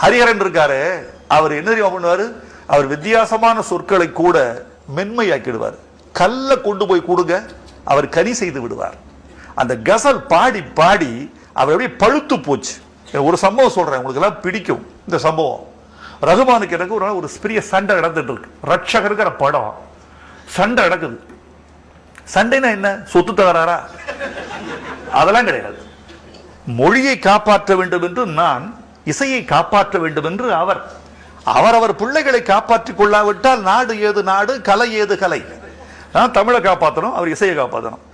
ஹரிஹரன் இருக்காரு, அவர் என்ன தெரியுமா பண்ணுவாரு, அவர் வித்தியாசமான சொற்களை கூட மென்மையாக்கிடுவார். கல்ல கொண்டு போய் கொடுங்க, அவர் கனி செய்து விடுவார். அந்த கசல் பாடி பாடி அவர் அப்படியே பழுத்து போச்சு. ஒரு சம்பவம் சொல்றேன், உங்களுக்கு எல்லாம் பிடிக்கும் இந்த சம்பவம். ரகுமானுக்கு எனக்கு ஒரு பெரிய சண்டை நடந்துட்டு இருக்கு. ரட்சகருங்கிற படம் சண்டை நடக்குது. சண்டைனா என்ன, சொத்து தகராறா? அதெல்லாம் கிடையாது. மொழியை காப்பாற்ற வேண்டும் என்று நான், இசையை காப்பாற்ற வேண்டும் என்று அவர். அவரவர் பிள்ளைகளை காப்பாற்றிக் கொள்ளாவிட்டால் நாடு ஏது நாடு, கலை ஏது கலை. நான் தமிழை காப்பாற்றணும், அவர் இசையை காப்பாற்றணும்.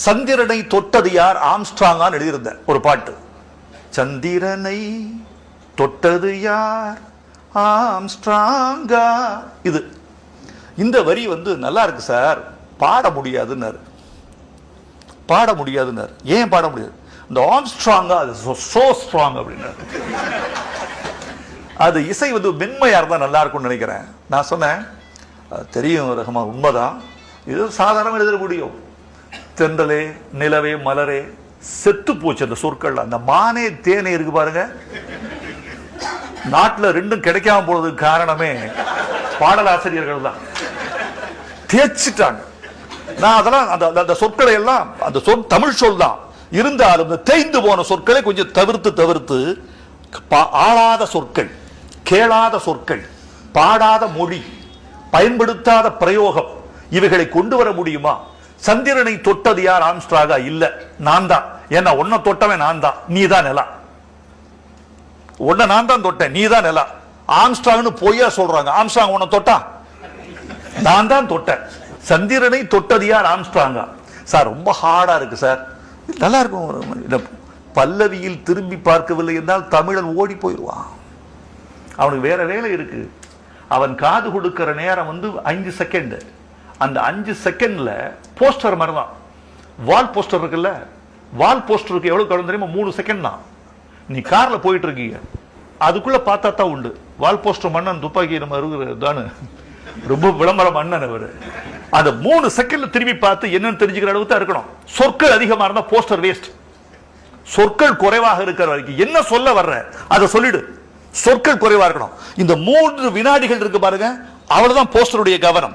சந்திரனை தொட்டது யார், ஆம்ஸ்ட்ராங்கான்னு எழுதியிருந்த ஒரு பாட்டு. சந்திரனை தொட்டது யார், ஆம்ஸ்ட்ராங்கா. இது இந்த வரி நல்லா இருக்கு சார், பாட முடியாதுன்னாரு. பாட முடியாதுன்னாரு. ஏன் பாட முடியாது? இந்த ஆம்ஸ்ட்ராங்கா அது சோ ஸ்ட்ராங் அப்படின்னாரு. அது இசை மென்மையா இருந்தா நல்லா இருக்கும்னு நினைக்கிறேன். நான் சொன்னேன், தெரியும் ரஹ்மான், உண்மைதான், இது சாதாரண எழுத முடியும். தென்றலே நிலவே மலரே, செத்து போச்சு அந்த சொற்கள். அந்த மானே தேனே இருக்கு பாருங்க, நாட்டில் ரெண்டும் கிடைக்காம போனதுக்கு காரணமே பாடலாசிரியர்கள் தான். தேய்ச்சிட்டாங்க. நான் அதெல்லாம் அந்த சொற்களை எல்லாம், அந்த சொல் தமிழ் சொல் தான் இருந்தாலும் இந்த தேய்ந்து போன சொற்களை கொஞ்சம் தவிர்த்து ஆளாத சொற்கள், கேளாத சொற்கள், பாடாத மொழி, பயன்படுத்தாத பிரயோகம், இவைகளை கொண்டு வர முடியுமா? சந்திரனை தொட்டது யார், ஆம்ஸ்ட்ராங்கா? இல்ல, நான் தான். ஏன்னா உன்னை தொட்டவன் நான் தான், நீ தான் நிலா. உன்னை நான் தான் தொட்டேன், நீ தான் நிலா. ஆம்ஸ்ட்ராங்னு பொய்யா சொல்றாங்க. ஆம்ஸ்ட்ராங் உன்னை தொட்டா? நான் தான் தொட்டேன். சந்திரனை தொட்டது யார், ஆம்ஸ்ட்ராங்கா? சார் ரொம்ப ஹார்டா இருக்கு சார். நல்லா இருக்கும். பல்லவியில் திரும்பி பார்க்கவில்லை என்றால் தமிழன் ஓடி போயிடுவான். அவனுக்கு வேற வேலை இருக்கு. அவன் காது கொடுக்கிற நேரம் 5 செகண்ட். அந்த 5 செகண்ட்ல போஸ்டர் மாதிரி தான். வால் போஸ்டர் இருக்குல்ல, வால் போஸ்டருக்கு எவ்வளவு கடன் தெரியுமா? 3 செகண்ட் தான். நீ கார்ல போயிட்டு இருக்கீங்க, அதுக்குள்ள பார்த்தா தான் உண்டு. வால் போஸ்டர் மன்னன் துப்பாக்கி நம்ம இருக்கிறதானு ரொம்ப விளம்பரம் மன்னன் அவர். அந்த 3 செகண்ட்ல திரும்பி பார்த்து என்னன்னு தெரிஞ்சுக்கிற அளவுக்கு தான் இருக்கணும். சொற்கள் அதிகமா இருந்தா போஸ்டர் வேஸ்ட். சொற்கள் குறைவாக இருக்கிற வரைக்கும் என்ன சொல்ல வர்ற அதை சொல்லிடு. சொற்கள் குறைவா இருக்கணும். இந்த 3 வினாடிகள் இருக்கு பாருங்க, அவ்வளவுதான் போஸ்டருடைய கவனம்.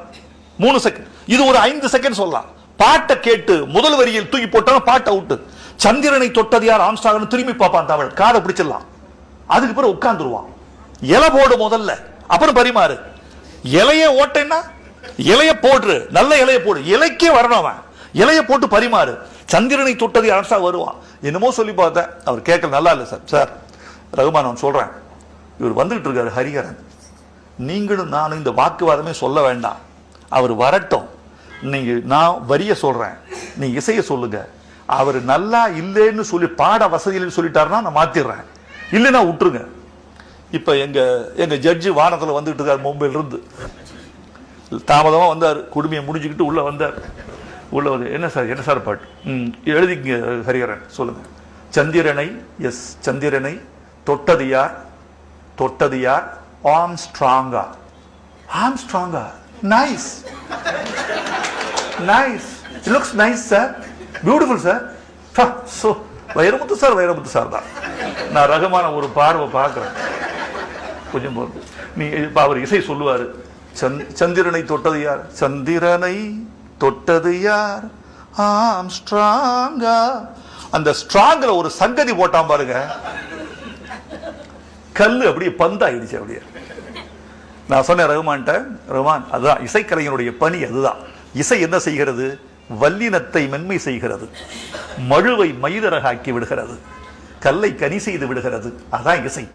3 செகண்ட். இது ஒரு 5 செகண்ட் சொல்லலாம். பாட்டை கேட்டு முதல் வரியில் தூக்கி போட்டாலும் பாட்டை விட்டு சந்திரனை தொட்டது யார், ஆம்ஸ்ட்ராங்னு திரும்பி பார்ப்பான் தமிழ். காதை பிடிச்சிடலாம். அதுக்கு பிறகு உட்கார்ந்துருவான். இலை போடு முதல்ல, அப்புறம் பரிமாறு. இலைய ஓட்டேன்னா இலைய போடு, நல்ல இலைய போடு. இலைக்கே வரணும் அவன். இலைய போட்டு பரிமாறு. சந்திரனை தொட்டது ஆம்ஸ்ட்ராங் வருவான். என்னமோ சொல்லி பார்த்தேன், அவர் கேட்கல. நல்லா இல்லை சார். சார் ரகுமான், நான் சொல்றேன், இவர் வந்துகிட்டு இருக்காரு ஹரிஹரன், நீங்களும் நானும் இந்த வாக்குவாதமே சொல்ல வேண்டாம். அவர் வரட்டும். நீங்க, நான் வரிய சொல்றேன், நீ இசைய சொல்லுங்க. அவர் நல்லா இல்லைன்னு சொல்லி பாட வசதியில் சொல்லிட்டாருன்னா நான் மாத்திடுறேன், இல்லைன்னா விட்டுருங்க. இப்ப எங்க ஜட்ஜி வானத்துல வந்துட்டு இருக்காரு, மும்பையில இருந்து. தாமதமா வந்தார், குடுமையை முடிஞ்சுக்கிட்டு உள்ள வந்தார். உள்ள வந்து, என்ன சார் பாட்டு? எழுதிங்க ஹரிஹரன், சொல்லுங்க. சந்திரனை, எஸ், சந்திரனை தொட்டது யார், ஆம்ஸ்ட்ராங்கா. ஆம்ஸ்ட்ராங்கா, nice, nice, it looks nice sir, beautiful sir. So Vairamuthu sir தான். நான் ரகுமான ஒரு பார்வை பார்க்கிறேன். கொஞ்சம் போது நீ இப்ப அவர் இசை சொல்லுவாரு. சந்திரனை தொட்டது யார், சந்திரனை தொட்டது யார், ஆம்ஸ்ட்ராங்கா. அந்த ஸ்ட்ராங்ல ஒரு சங்கதி போட்டான் பாருங்க, கல்லு அப்படியே பந்தாயிடுச்சு. அப்படியே நான் சொன்னேன் ரகுமான், அதுதான் இசைக்கலைஞனுடைய பணி. அதுதான் இசை என்ன செய்கிறது, வல்லினத்தை மென்மை செய்கிறது, மழுவை மைதரகாக்கி விடுகிறது, கல்லை கனி செய்து விடுகிறது. அதான் இசை.